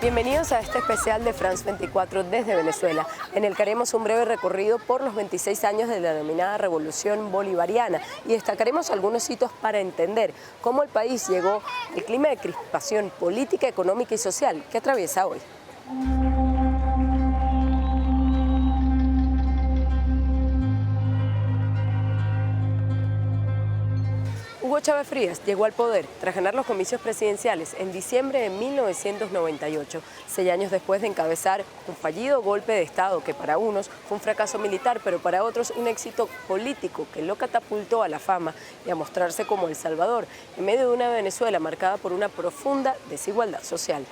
Bienvenidos a este especial de France 24 desde Venezuela, en el que haremos un breve recorrido por los 26 años de la denominada Revolución Bolivariana y destacaremos algunos hitos para entender cómo el país llegó al clima de crispación política, económica y social que atraviesa hoy. Hugo Chávez Frías llegó al poder tras ganar los comicios presidenciales en diciembre de 1998, 6 años después de encabezar un fallido golpe de Estado que para unos fue un fracaso militar, pero para otros un éxito político que lo catapultó a la fama y a mostrarse como El Salvador, en medio de una Venezuela marcada por una profunda desigualdad social.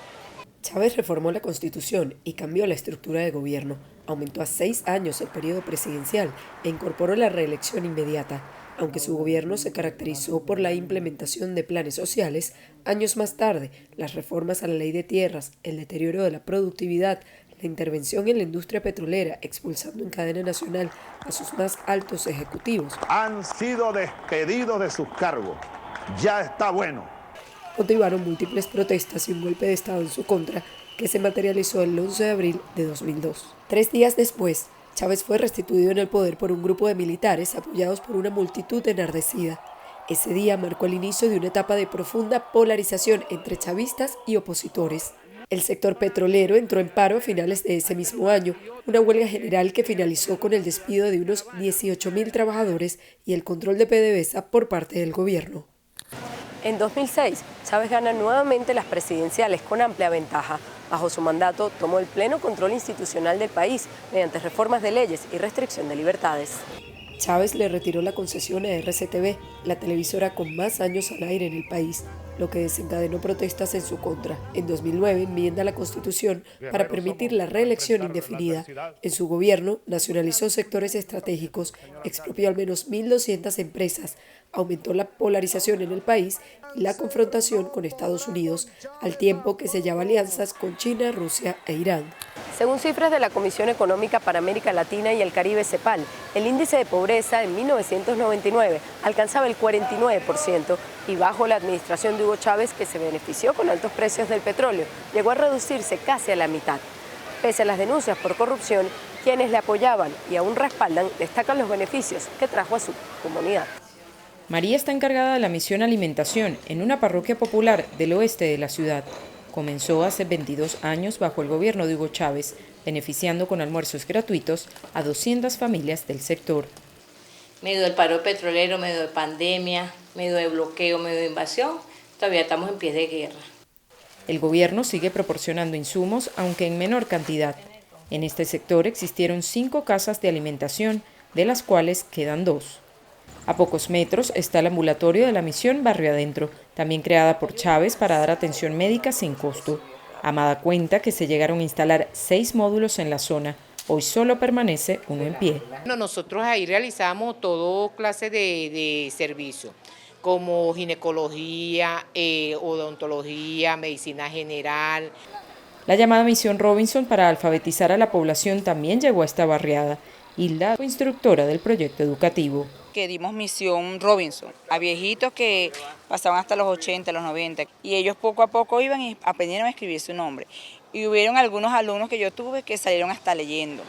Chávez reformó la Constitución y cambió la estructura de gobierno, aumentó a 6 años el periodo presidencial e incorporó la reelección inmediata. Aunque su gobierno se caracterizó por la implementación de planes sociales, años más tarde, las reformas a la ley de tierras, el deterioro de la productividad, la intervención en la industria petrolera, expulsando en cadena nacional a sus más altos ejecutivos, han sido despedidos de sus cargos. Ya está bueno. Motivaron múltiples protestas y un golpe de Estado en su contra, que se materializó el 11 de abril de 2002. 3 días después, Chávez fue restituido en el poder por un grupo de militares apoyados por una multitud enardecida. Ese día marcó el inicio de una etapa de profunda polarización entre chavistas y opositores. El sector petrolero entró en paro a finales de ese mismo año, una huelga general que finalizó con el despido de unos 18.000 trabajadores y el control de PDVSA por parte del gobierno. En 2006, Chávez gana nuevamente las presidenciales con amplia ventaja. Bajo su mandato, tomó el pleno control institucional del país mediante reformas de leyes y restricción de libertades. Chávez le retiró la concesión a RCTV, la televisora con más años al aire en el país, lo que desencadenó protestas en su contra. En 2009 enmienda la Constitución para permitir la reelección indefinida. En su gobierno nacionalizó sectores estratégicos, expropió al menos 1.200 empresas, aumentó la polarización en el país y la confrontación con Estados Unidos, al tiempo que sellaba alianzas con China, Rusia e Irán. Según cifras de la Comisión Económica para América Latina y el Caribe, CEPAL, el índice de pobreza en 1999 alcanzaba el 49% y bajo la administración de Hugo Chávez, que se benefició con altos precios del petróleo, llegó a reducirse casi a la mitad. Pese a las denuncias por corrupción, quienes le apoyaban y aún respaldan destacan los beneficios que trajo a su comunidad. María está encargada de la misión alimentación en una parroquia popular del oeste de la ciudad. Comenzó hace 22 años bajo el gobierno de Hugo Chávez, beneficiando con almuerzos gratuitos a 200 familias del sector. Medio del paro petrolero, medio de pandemia, medio de bloqueo, medio de invasión, todavía estamos en pie de guerra. El gobierno sigue proporcionando insumos, aunque en menor cantidad. En este sector existieron 5 casas de alimentación, de las cuales quedan 2. A pocos metros está el ambulatorio de la misión Barrio Adentro, también creada por Chávez para dar atención médica sin costo. Amada cuenta que se llegaron a instalar 6 módulos en la zona. Hoy solo permanece uno en pie. Nosotros ahí realizamos todo clase de servicio, como ginecología, odontología, medicina general. La llamada Misión Robinson para alfabetizar a la población también llegó a esta barriada. Hilda fue instructora del proyecto educativo. Que dimos Misión Robinson a viejitos que pasaban hasta los 80, los 90 y ellos poco a poco iban y aprendieron a escribir su nombre. Y hubieron algunos alumnos que yo tuve que salieron hasta leyendo.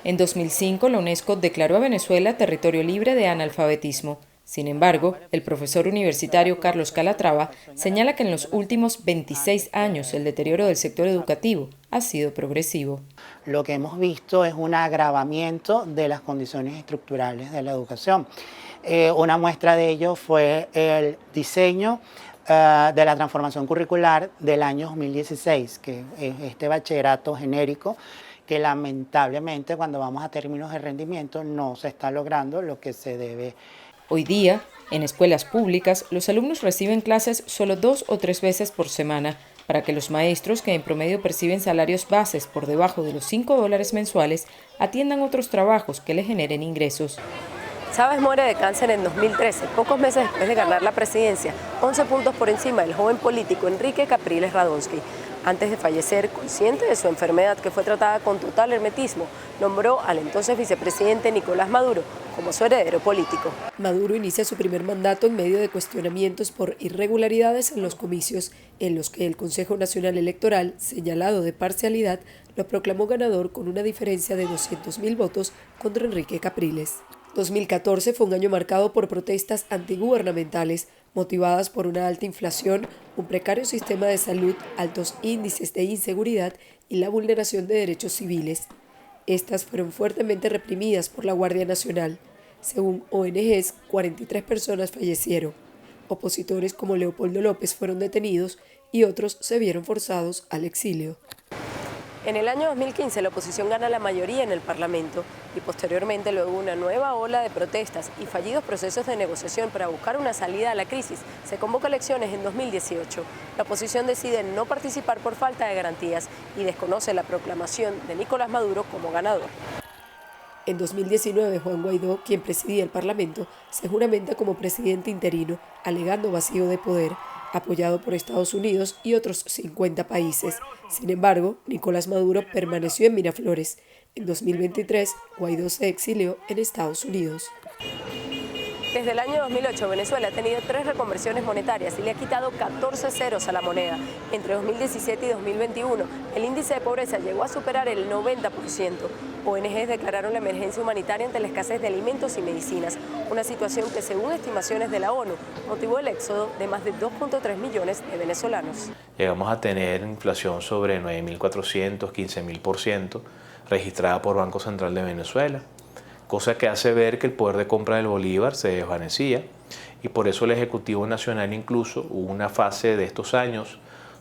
En 2005 la UNESCO declaró a Venezuela territorio libre de analfabetismo. Sin embargo, el profesor universitario Carlos Calatrava señala que en los últimos 26 años el deterioro del sector educativo ha sido progresivo. Lo que hemos visto es un agravamiento de las condiciones estructurales de la educación. Una muestra de ello fue el diseño de la transformación curricular del año 2016, que es este bachillerato genérico, que lamentablemente cuando vamos a términos de rendimiento no se está logrando lo que se debe. Hoy día, en escuelas públicas, los alumnos reciben clases solo 2 o 3 veces por semana, para que los maestros, que en promedio perciben salarios bases por debajo de los $5 mensuales, atiendan otros trabajos que le generen ingresos. Chávez muere de cáncer en 2013, pocos meses después de ganar la presidencia, 11 puntos por encima del joven político Enrique Capriles Radonsky. Antes de fallecer, consciente de su enfermedad que fue tratada con total hermetismo, nombró al entonces vicepresidente Nicolás Maduro como su heredero político. Maduro inicia su primer mandato en medio de cuestionamientos por irregularidades en los comicios, en los que el Consejo Nacional Electoral, señalado de parcialidad, lo proclamó ganador con una diferencia de 200.000 votos contra Enrique Capriles. 2014 fue un año marcado por protestas antigubernamentales, motivadas por una alta inflación, un precario sistema de salud, altos índices de inseguridad y la vulneración de derechos civiles. Estas fueron fuertemente reprimidas por la Guardia Nacional. Según ONGs, 43 personas fallecieron. Opositores como Leopoldo López fueron detenidos y otros se vieron forzados al exilio. En el año 2015 la oposición gana la mayoría en el Parlamento y posteriormente luego una nueva ola de protestas y fallidos procesos de negociación para buscar una salida a la crisis, se convoca elecciones en 2018. La oposición decide no participar por falta de garantías y desconoce la proclamación de Nicolás Maduro como ganador. En 2019, Juan Guaidó, quien presidía el Parlamento, se juramenta como presidente interino, alegando vacío de poder, apoyado por Estados Unidos y otros 50 países. Sin embargo, Nicolás Maduro permaneció en Miraflores. En 2023, Guaidó se exilió en Estados Unidos. Desde el año 2008, Venezuela ha tenido 3 reconversiones monetarias y le ha quitado 14 ceros a la moneda. Entre 2017 y 2021, el índice de pobreza llegó a superar el 90%. ONGs declararon la emergencia humanitaria ante la escasez de alimentos y medicinas, una situación que, según estimaciones de la ONU, motivó el éxodo de más de 2.3 millones de venezolanos. Llegamos a tener inflación sobre 9.400, 15.000% registrada por Banco Central de Venezuela, cosa que hace ver que el poder de compra del bolívar se desvanecía, y por eso el Ejecutivo Nacional incluso hubo una fase de estos años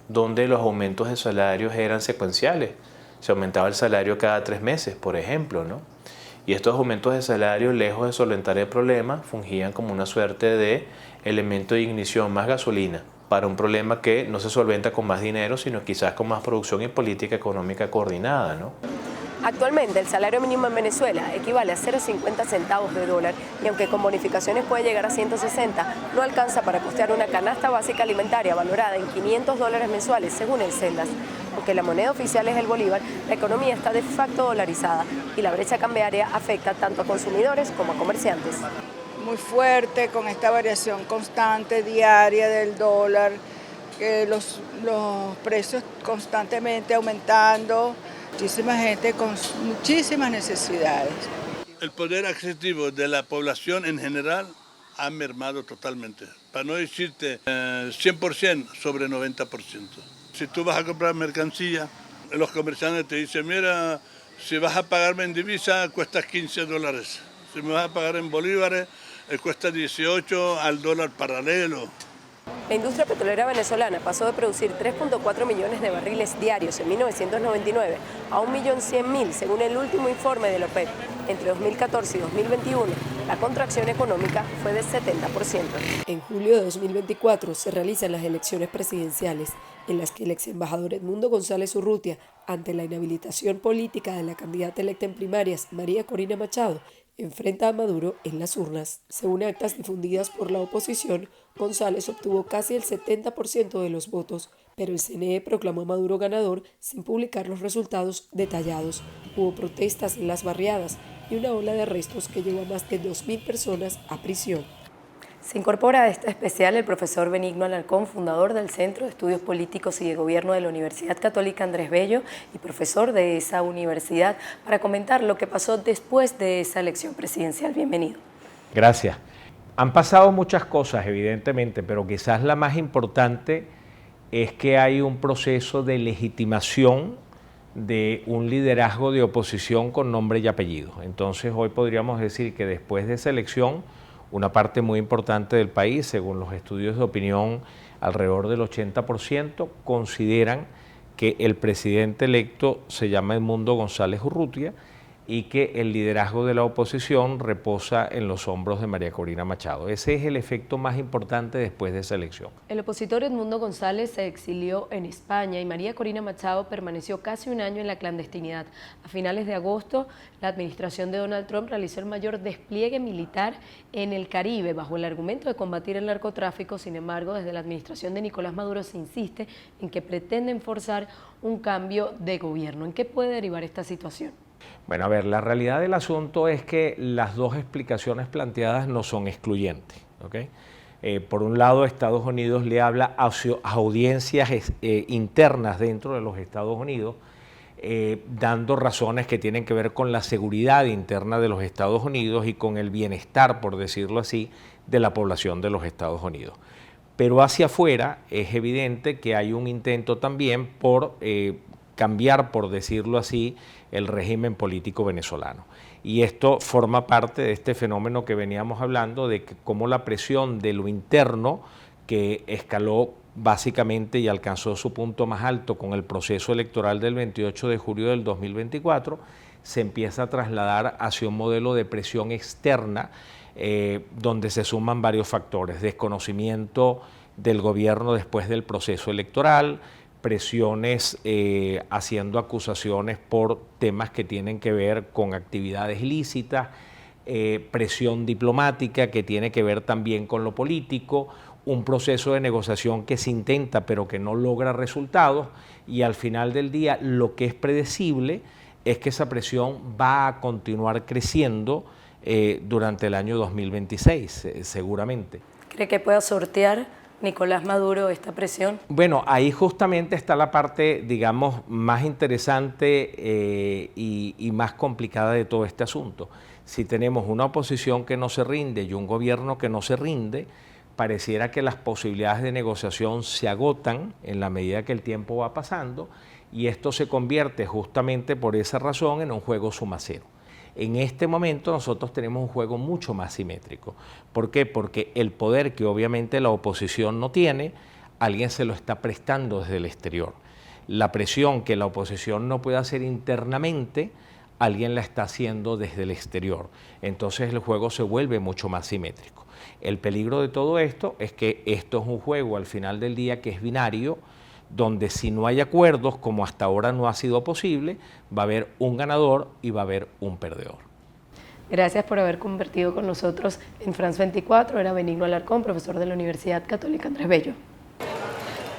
donde los aumentos de salarios eran secuenciales. Se aumentaba el salario cada 3 meses, por ejemplo, ¿no? Y estos aumentos de salario, lejos de solventar el problema, fungían como una suerte de elemento de ignición, más gasolina, para un problema que no se solventa con más dinero, sino quizás con más producción y política económica coordinada, ¿no? Actualmente el salario mínimo en Venezuela equivale a 0,50 centavos de dólar y aunque con bonificaciones puede llegar a 160, no alcanza para costear una canasta básica alimentaria valorada en $500 mensuales según el Sendas. Aunque la moneda oficial es el bolívar, la economía está de facto dolarizada y la brecha cambiaria afecta tanto a consumidores como a comerciantes. Muy fuerte con esta variación constante diaria del dólar, los precios constantemente aumentando. Muchísima gente con muchísimas necesidades. El poder adquisitivo de la población en general ha mermado totalmente, para no decirte 100%, sobre 90%. Si tú vas a comprar mercancía, los comerciantes te dicen, mira, si vas a pagarme en divisa cuesta $15, si me vas a pagar en bolívares cuesta 18 al dólar paralelo. La industria petrolera venezolana pasó de producir 3.4 millones de barriles diarios en 1999 a 1.100.000 según el último informe de la OPEP. Entre 2014 y 2021, la contracción económica fue de 70%. En julio de 2024 se realizan las elecciones presidenciales, en las que el ex embajador Edmundo González Urrutia, ante la inhabilitación política de la candidata electa en primarias, María Corina Machado, enfrenta a Maduro en las urnas. Según actas difundidas por la oposición, González obtuvo casi el 70% de los votos, pero el CNE proclamó a Maduro ganador sin publicar los resultados detallados. Hubo protestas en las barriadas y una ola de arrestos que llevó a más de 2.000 personas a prisión. Se incorpora a esta especial el profesor Benigno Alarcón, fundador del Centro de Estudios Políticos y de Gobierno de la Universidad Católica Andrés Bello y profesor de esa universidad, para comentar lo que pasó después de esa elección presidencial. Bienvenido. Gracias. Han pasado muchas cosas, evidentemente, pero quizás la más importante es que hay un proceso de legitimación de un liderazgo de oposición con nombre y apellido. Entonces, hoy podríamos decir que después de esa elección, una parte muy importante del país, según los estudios de opinión, alrededor del 80%, consideran que el presidente electo se llama Edmundo González Urrutia y que el liderazgo de la oposición reposa en los hombros de María Corina Machado. Ese es el efecto más importante después de esa elección. El opositor Edmundo González se exilió en España y María Corina Machado permaneció casi un año en la clandestinidad. A finales de agosto, la administración de Donald Trump realizó el mayor despliegue militar en el Caribe bajo el argumento de combatir el narcotráfico. Sin embargo, desde la administración de Nicolás Maduro se insiste en que pretenden forzar un cambio de gobierno. ¿En qué puede derivar esta situación? Bueno, a ver, la realidad del asunto es que las dos explicaciones planteadas no son excluyentes, ¿ok? Por un lado, Estados Unidos le habla a audiencias internas dentro de los Estados Unidos, dando razones que tienen que ver con la seguridad interna de los Estados Unidos y con el bienestar, por decirlo así, de la población de los Estados Unidos. Pero hacia afuera es evidente que hay un intento también por cambiar, por decirlo así, el régimen político venezolano. Y esto forma parte de este fenómeno que veníamos hablando, de que cómo la presión de lo interno, que escaló básicamente y alcanzó su punto más alto con el proceso electoral del 28 de julio del 2024, se empieza a trasladar hacia un modelo de presión externa, donde se suman varios factores: desconocimiento del gobierno después del proceso electoral, presiones haciendo acusaciones por temas que tienen que ver con actividades ilícitas, presión diplomática que tiene que ver también con lo político, un proceso de negociación que se intenta pero que no logra resultados, y al final del día lo que es predecible es que esa presión va a continuar creciendo durante el año 2026, seguramente. ¿Cree que pueda sortear Nicolás Maduro esta presión? Bueno, ahí justamente está la parte, digamos, más interesante y más complicada de todo este asunto. Si tenemos una oposición que no se rinde y un gobierno que no se rinde, pareciera que las posibilidades de negociación se agotan en la medida que el tiempo va pasando, y esto se convierte justamente por esa razón en un juego suma cero. En este momento nosotros tenemos un juego mucho más simétrico. ¿Por qué? Porque el poder que obviamente la oposición no tiene, alguien se lo está prestando desde el exterior. La presión que la oposición no puede hacer internamente, alguien la está haciendo desde el exterior. Entonces el juego se vuelve mucho más simétrico. El peligro de todo esto es que esto es un juego al final del día que es binario, donde si no hay acuerdos, como hasta ahora no ha sido posible, va a haber un ganador y va a haber un perdedor. Gracias por haber convertido con nosotros en France 24. Era Benigno Alarcón, profesor de la Universidad Católica Andrés Bello.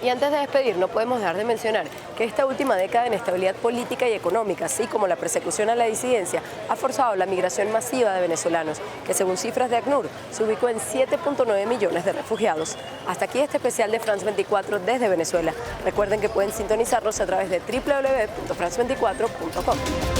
Y antes de despedir, no podemos dejar de mencionar que esta última década de inestabilidad política y económica, así como la persecución a la disidencia, ha forzado la migración masiva de venezolanos, que según cifras de ACNUR, se ubicó en 7.9 millones de refugiados. Hasta aquí este especial de France 24 desde Venezuela. Recuerden que pueden sintonizarnos a través de www.france24.com.